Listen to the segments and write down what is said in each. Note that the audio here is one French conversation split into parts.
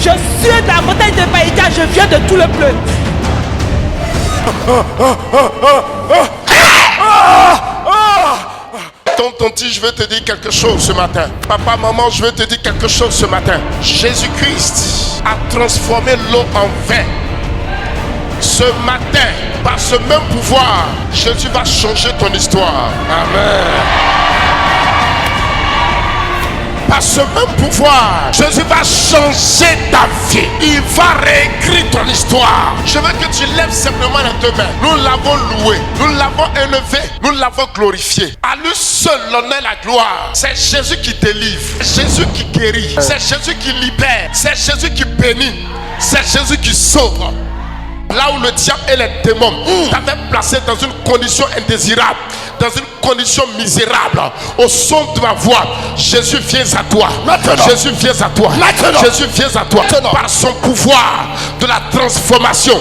Je suis de la montagne de Baïdia, je viens de tout le bleu. Tonton, je veux te dire quelque chose ce matin. Papa, maman, je veux te dire quelque chose ce matin. Jésus-Christ a transformé l'eau en vin. Ce matin, par ce même pouvoir, Jésus va changer ton histoire. Amen. Par ce même pouvoir, Jésus va changer ta vie. Il va réécrire ton histoire. Je veux que tu lèves simplement les deux mains. Nous l'avons loué, nous l'avons élevé, nous l'avons glorifié. À lui seul l'honneur et la gloire. C'est Jésus qui délivre, c'est Jésus qui guérit, c'est Jésus qui libère, c'est Jésus qui bénit, c'est Jésus qui sauve. Là où le diable et les démons t'avaient placé dans une condition indésirable, dans une condition misérable, au son de ma voix, Jésus vient à toi. Maintenant. Jésus vient à toi. Maintenant. Jésus vient à toi. Maintenant. Par son pouvoir de la transformation.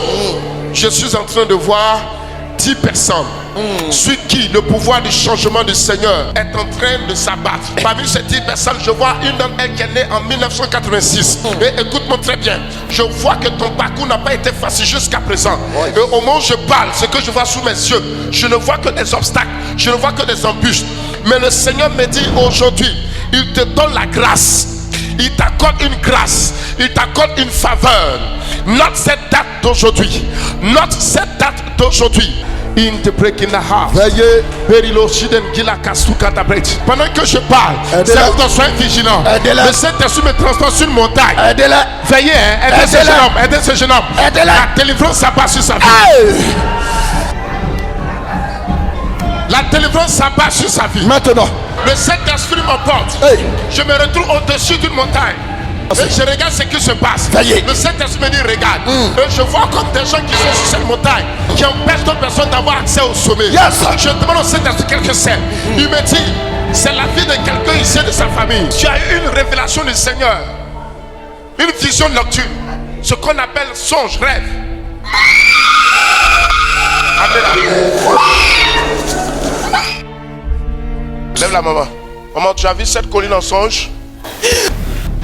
Je suis en train de voir 10 personnes sur qui le pouvoir du changement du Seigneur est en train de s'abattre. Parmi ces 10 personnes, je vois une d'entre elles qui est née en 1986. Et écoute-moi très bien, je vois que ton parcours n'a pas été facile jusqu'à présent. Et au moment où je parle, ce que je vois sous mes yeux, je ne vois que des obstacles, je ne vois que des embûches. Mais le Seigneur me dit aujourd'hui, il te donne la grâce. Il t'accorde une grâce, il t'accorde une faveur. Note cette date d'aujourd'hui. Note cette date d'aujourd'hui. In the breaking the house. Pendant que je parle, soyez vigilants. Le Saint-Esprit me transporte sur une montagne. Veillez, aidez ce jeune homme. Aidez ce jeune homme. La délivrance s'abat sur sa vie. La délivrance s'abat sur sa vie. Maintenant, le Saint-Esprit m'emporte. Je me retrouve au-dessus d'une montagne. Et je regarde ce qui se passe. Le Saint-Esprit me dit regarde. Et je vois comme des gens qui sont sur cette montagne, qui empêchent d'autres personnes d'avoir accès au sommet. Je demande au Saint-Esprit qu'est-ce que c'est. Il me dit c'est la vie de quelqu'un ici de sa famille. Tu as eu une révélation du Seigneur, une vision nocturne, ce qu'on appelle songe, rêve. Lève la maman. Maman, tu as vu cette colline en songe?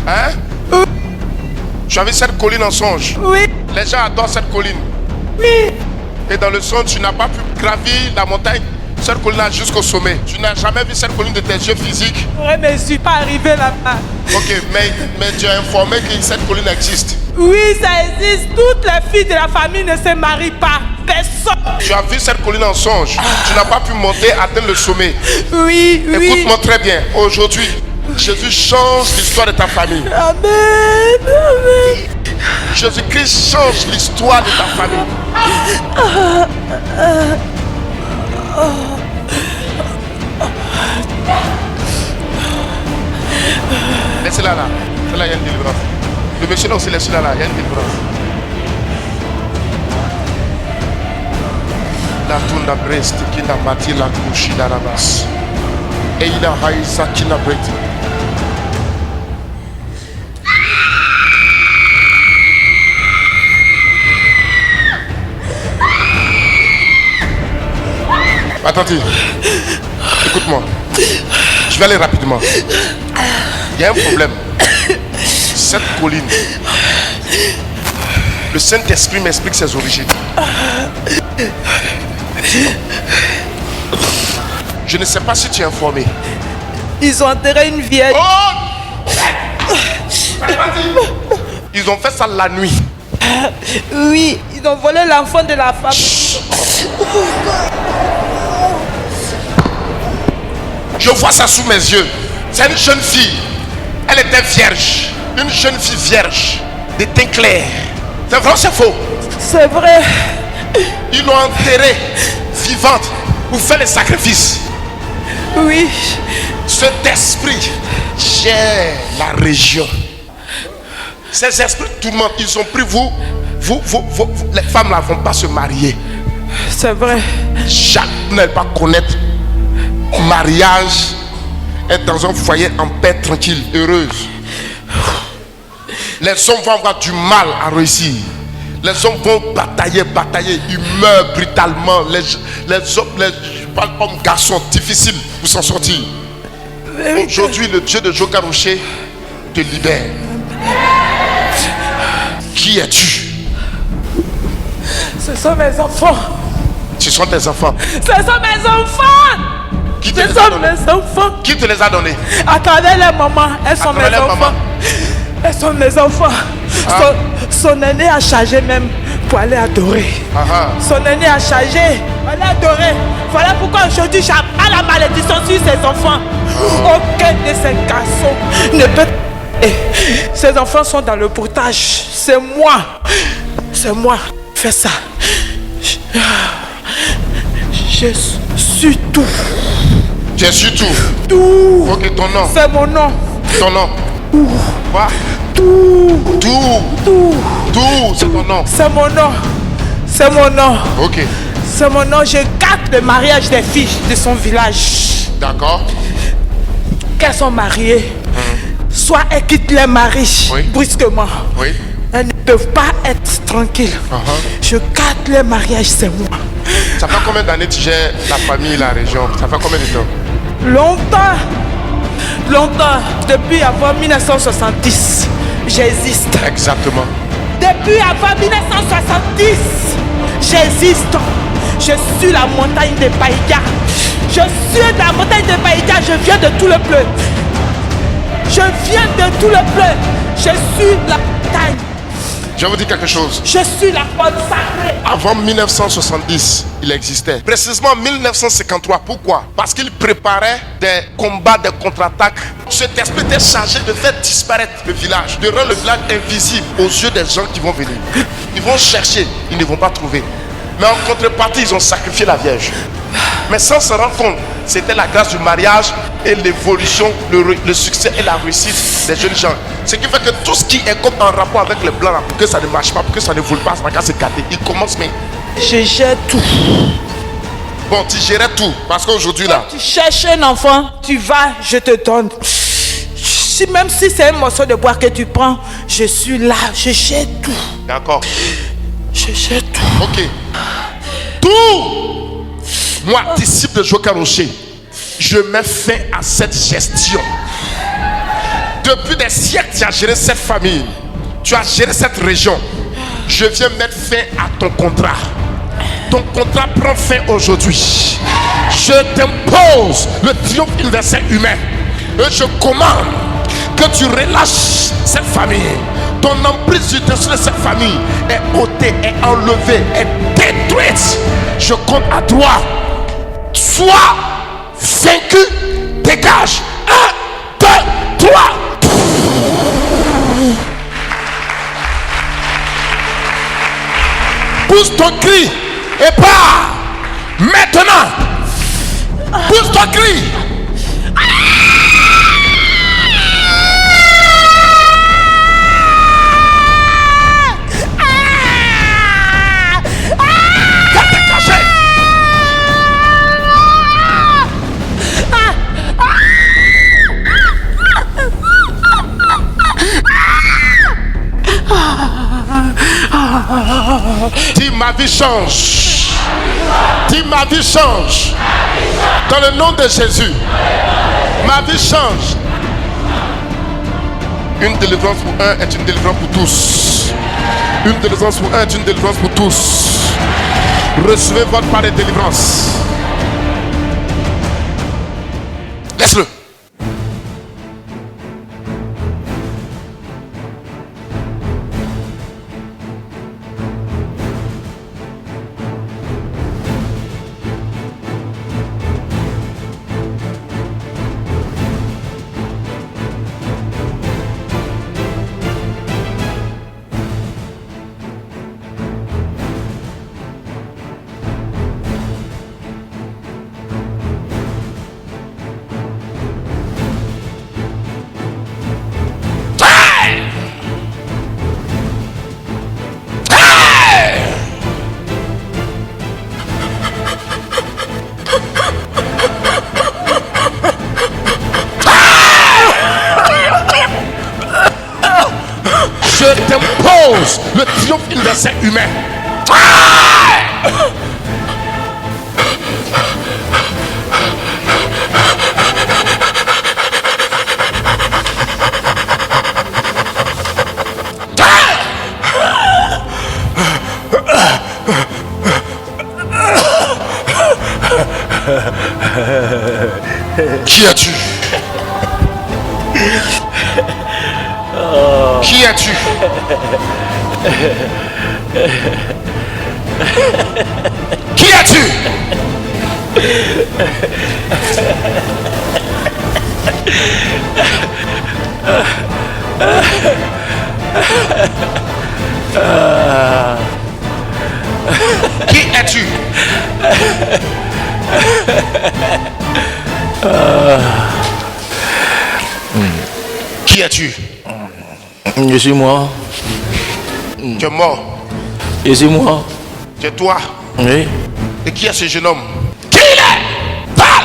Hein? Tu as vu cette colline en songe? Oui. Les gens adorent cette colline. Oui. Et dans le songe, tu n'as pas pu gravir la montagne, cette colline jusqu'au sommet. Tu n'as jamais vu cette colline de tes yeux physiques. Oui, mais je ne suis pas arrivé là-bas. Ok, mais tu as informé que cette colline existe. Oui, ça existe. Toutes les filles de la famille ne se marient pas. Personne. Tu as vu cette colline en songe. Tu n'as pas pu monter, atteindre le sommet. Oui, oui. Écoute-moi très bien. Aujourd'hui, Jésus change l'histoire de ta famille. Amen. Amen. Jésus-Christ change l'histoire de ta famille. Laissez-la là. Là, il y a une délivrance. Le monsieur là aussi, laissez-la là. Il y a une délivrance. La tunda brest qui n'a bâti la couche dans la basse. Et il a haïsa qui n'a pas été. Attendez, écoute-moi. Je vais aller rapidement. Il y a un problème. Cette colline, le Saint-Esprit m'explique ses origines. Je ne sais pas si tu es informé. Ils ont enterré une vieille. Oh! Ils ont fait ça la nuit. Oui, ils ont volé l'enfant de la femme. Je vois ça sous mes yeux. C'est une jeune fille. Elle était vierge. Une jeune fille vierge. Des teints clairs. C'est vrai ou c'est faux? C'est vrai. Ils l'ont enterrée vivante pour faire les sacrifices. Oui. Cet esprit gère la région. Ces esprits tourmentent. Ils ont pris vous, les femmes là ne vont pas se marier. C'est vrai. Chaque ne va pas connaître mariage, être dans un foyer en paix, tranquille, heureuse. Les hommes vont avoir du mal à réussir. Les hommes vont batailler, ils meurent brutalement. Hommes, garçons, difficiles pour s'en sortir. Aujourd'hui, le Dieu de Jokaroché te libère. sont mes enfants. Ce sont tes enfants. Ce sont mes enfants. Qui te Ce les sont a donnés? mes enfants. Qui te les a donnés? À travers les mamans, elles sont travers mes les enfants. mamans. Elles sont mes enfants. Ah. Son aîné a chargé même pour aller adorer. Son aîné a chargé pour aller adorer. Voilà pourquoi aujourd'hui j'appelle la malédiction sur ses enfants. Aucun de ces garçons ne peut... Ces enfants sont dans le portage. C'est moi. C'est moi. Fais ça. Je suis tout. Tu su tout. Tout. Ok, ton nom. C'est mon nom. Ton nom. Quoi? Tout. Tout. Tout. Tout, c'est ton nom. C'est mon nom. C'est mon nom. Ok. C'est mon nom. Je garde le mariage des filles de son village. D'accord. Qu'elles sont mariées, soit elles quittent les maris brusquement. Oui. Elles ne peuvent pas être tranquilles. Je garde le mariage, c'est moi. Ça fait combien d'années tu gères la famille, la région? Ça fait combien de temps? Longtemps. Longtemps. Depuis avant 1970, j'existe. Exactement. Depuis avant 1970, j'existe. Je suis la montagne de Païga. Je suis la montagne de Païga. Je viens de tout le bleu. Je viens de tout le bleu. Je suis la montagne. Je vais vous dire quelque chose. Je suis la porte sacrée. Avant 1970, il existait. Précisément 1953. Pourquoi? Parce qu'il préparait des combats, des contre-attaques. Cet esprit était chargé de faire disparaître le village, de rendre le village invisible aux yeux des gens qui vont venir. Ils vont chercher, ils ne vont pas trouver. Mais en contrepartie, ils ont sacrifié la Vierge. Mais sans se rendre compte, c'était la grâce du mariage et l'évolution, le succès et la réussite des jeunes gens. Ce qui fait que tout ce qui est comme en rapport avec les blancs, pour que ça ne marche pas, pour que ça ne vole pas, ça va qu'à se gâter. Ils commencent, mais... Je gère tout. Bon, tu gérais tout, parce qu'aujourd'hui là... Tu cherches un enfant, tu vas, je te donne. Même si c'est un morceau de bois que tu prends, je suis là, je gère tout. D'accord. Je gère tout. Ok. Tout. Moi, disciple de Joker Rocher, je mets fin à cette gestion. Depuis des siècles, tu as géré cette famille. Tu as géré cette région. Je viens mettre fin à ton contrat. Ton contrat prend fin aujourd'hui. Je t'impose le triomphe universel humain. Et je commande que tu relâches cette famille. Ton emprise du dessus de cette famille est ôtée, est enlevée, est détruite. Je compte à toi. Sois vaincu, dégage. 1, 2, 3. Pousse ton cri et pars. Maintenant. Pousse ton cri. Dis ma vie change. Dis ma vie change. Dans le nom de Jésus. Ma vie change. Une délivrance pour un est une délivrance pour tous. Une délivrance pour un est une délivrance pour tous. Recevez votre part de délivrance. Laisse-le. Je t'impose le triomphe universel humain. Qui es-tu? Qui es-tu? Qui es-tu? Qui es-tu? Qui es-tu? Je suis moi. Tu es mort. Je suis moi. Tu es toi. Oui. Et qui est ce jeune homme? Qui il est? Parle!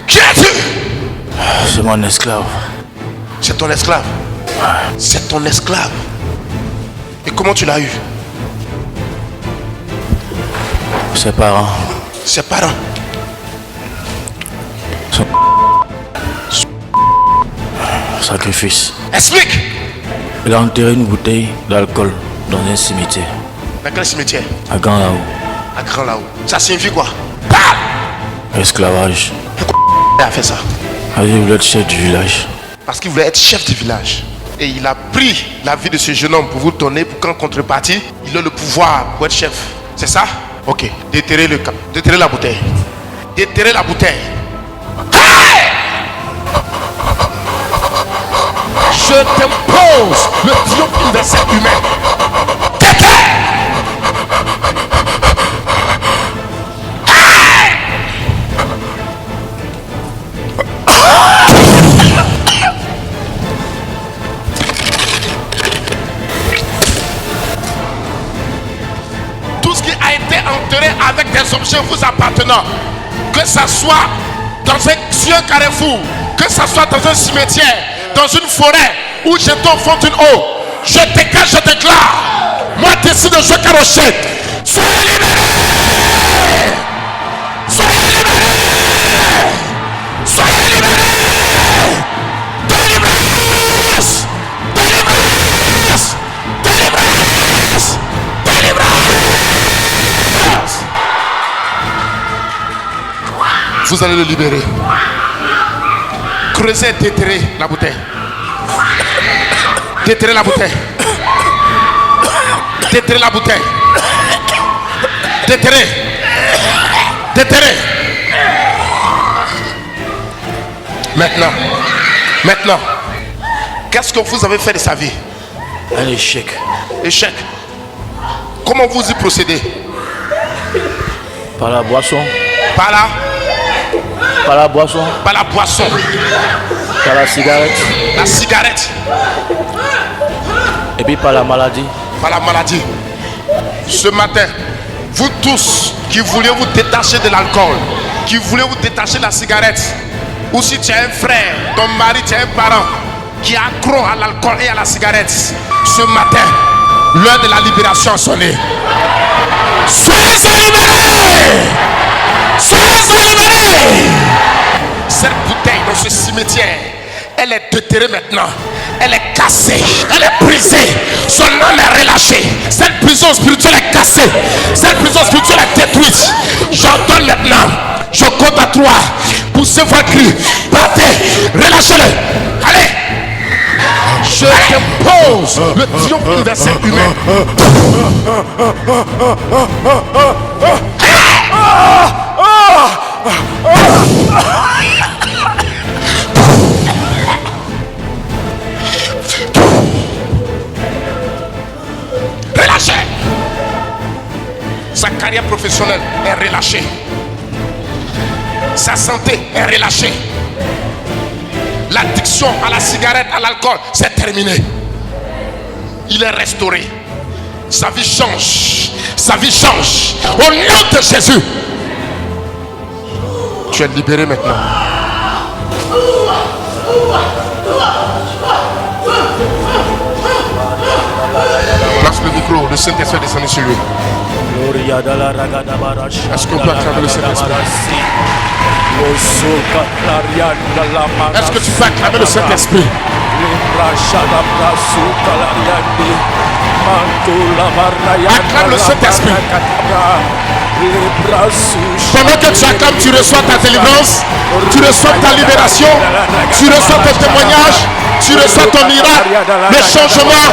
Qui es-tu? C'est mon esclave. C'est ton esclave. C'est ton esclave. Et comment tu l'as eu? Ses parents. Ses parents. Sacrifice. Explique! Il a enterré une bouteille d'alcool dans un cimetière. Dans quel cimetière? À Grand là-haut. À Grand là-haut. Ça signifie quoi? Parle! Esclavage. Il a fait ça. Il voulait être chef du village. Parce qu'il voulait être chef du village. Et il a pris la vie de ce jeune homme pour vous donner, pour qu'en contrepartie, il ait le pouvoir pour être chef. C'est ça? Ok. Déterrez le cap. Déterrez la bouteille. Déterrez la bouteille. Hey! Je t'impose le triomphe universel humain. Déterre! Tout ce qui a été enterré avec des objets vous appartenant, que ça soit dans un carrefour, que ça soit dans un cimetière, dans une forêt où j'étais au fond d'une eau, je dégage, je déclare, moi décide de Joker Rochette, soyez libérés! Soyez libérés! Soyez libérés! Délivrance! Délivrance! Délivrance! Délivrance! Vous allez le libérer. Creusez et déterrez la bouteille. Déterrez la bouteille. Déterrez la bouteille. Déterrez. Déterrez. Maintenant. Qu'est-ce que vous avez fait de sa vie? Un échec. Échec. Comment vous y procédez? Par la boisson. Par la boisson. Par la boisson. Par la cigarette. La cigarette. Et puis par la maladie. Par la maladie. Ce matin, vous tous qui vouliez vous détacher de l'alcool, qui voulez vous détacher de la cigarette, ou si tu as un frère, ton mari, tu as un parent qui est accro à l'alcool et à la cigarette, ce matin, l'heure de la libération a sonné. Soyez libérés! Soyez libérés! Cette bouteille dans ce cimetière, elle est déterrée maintenant. Elle est cassée, elle est brisée. Son âme est relâchée. Cette prison spirituelle est cassée. Cette prison spirituelle est détruite. J'entends maintenant. Je compte à 3. Poussez votre cri. Battez. Relâchez-le. Allez. Je t'impose le triomphe universel humain. Relâchez. Sa carrière professionnelle est relâchée. Sa santé est relâchée. L'addiction à la cigarette, à l'alcool, c'est terminé. Il est restauré. Sa vie change. Sa vie change. Au nom de Jésus. Tu es libéré maintenant. Place le micro, le Saint-Esprit est descendu sur lui. Est-ce qu'on peut acclamer le Saint-Esprit? Est-ce que tu peux acclamer le Saint-Esprit? Acclame le Saint-Esprit. Pendant que tu acclames, tu reçois ta délivrance, tu reçois ta libération, tu reçois ton témoignage, tu reçois ton miracle, le changement,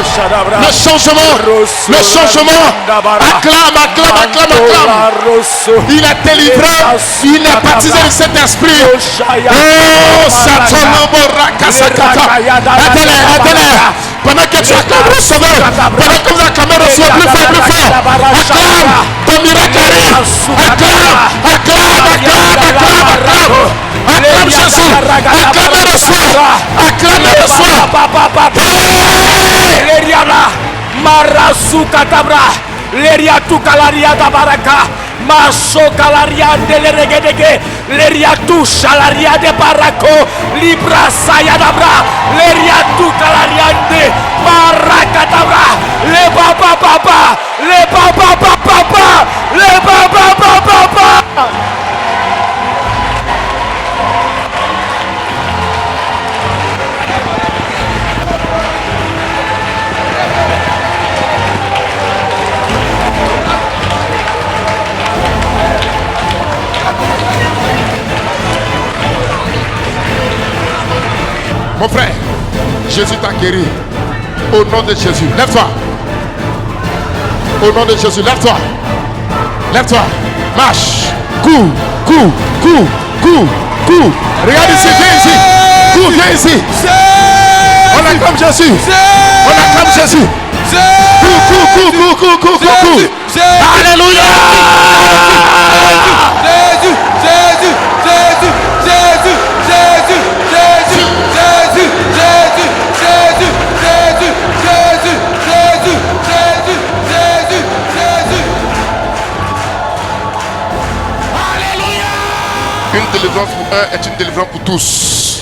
le changement, le changement. Acclame, acclame, acclame, acclame. Il est délivré, il est baptisé du Saint-Esprit. Oh, Satan, attendez. Pendant que tu acclames, recevez. Pendant que vous acclamez, recevez plus fort, plus fort. Acclame, ton miracle arrive. Acclame Jésus. Acclame le soir. Acclame le soir. Marasu katabra. Leria tu kalaria da baraka. Maso kalaria de leregedege. Leria tu shalaria de barako. Libra sayadabra. Leria tu kalaria de barakatabra. Le papa papa. Le papa papa. Le papa papa. Mon frère, Jésus t'a guéri. Au nom de Jésus, lève-toi. Au nom de Jésus, lève-toi. Lève-toi. Marche. Cours. Regarde ici, viens ici. Cours, viens ici. On acclame Jésus. On acclame Jésus. Cours. Alléluia. Une délivrance pour un est une délivrance pour tous.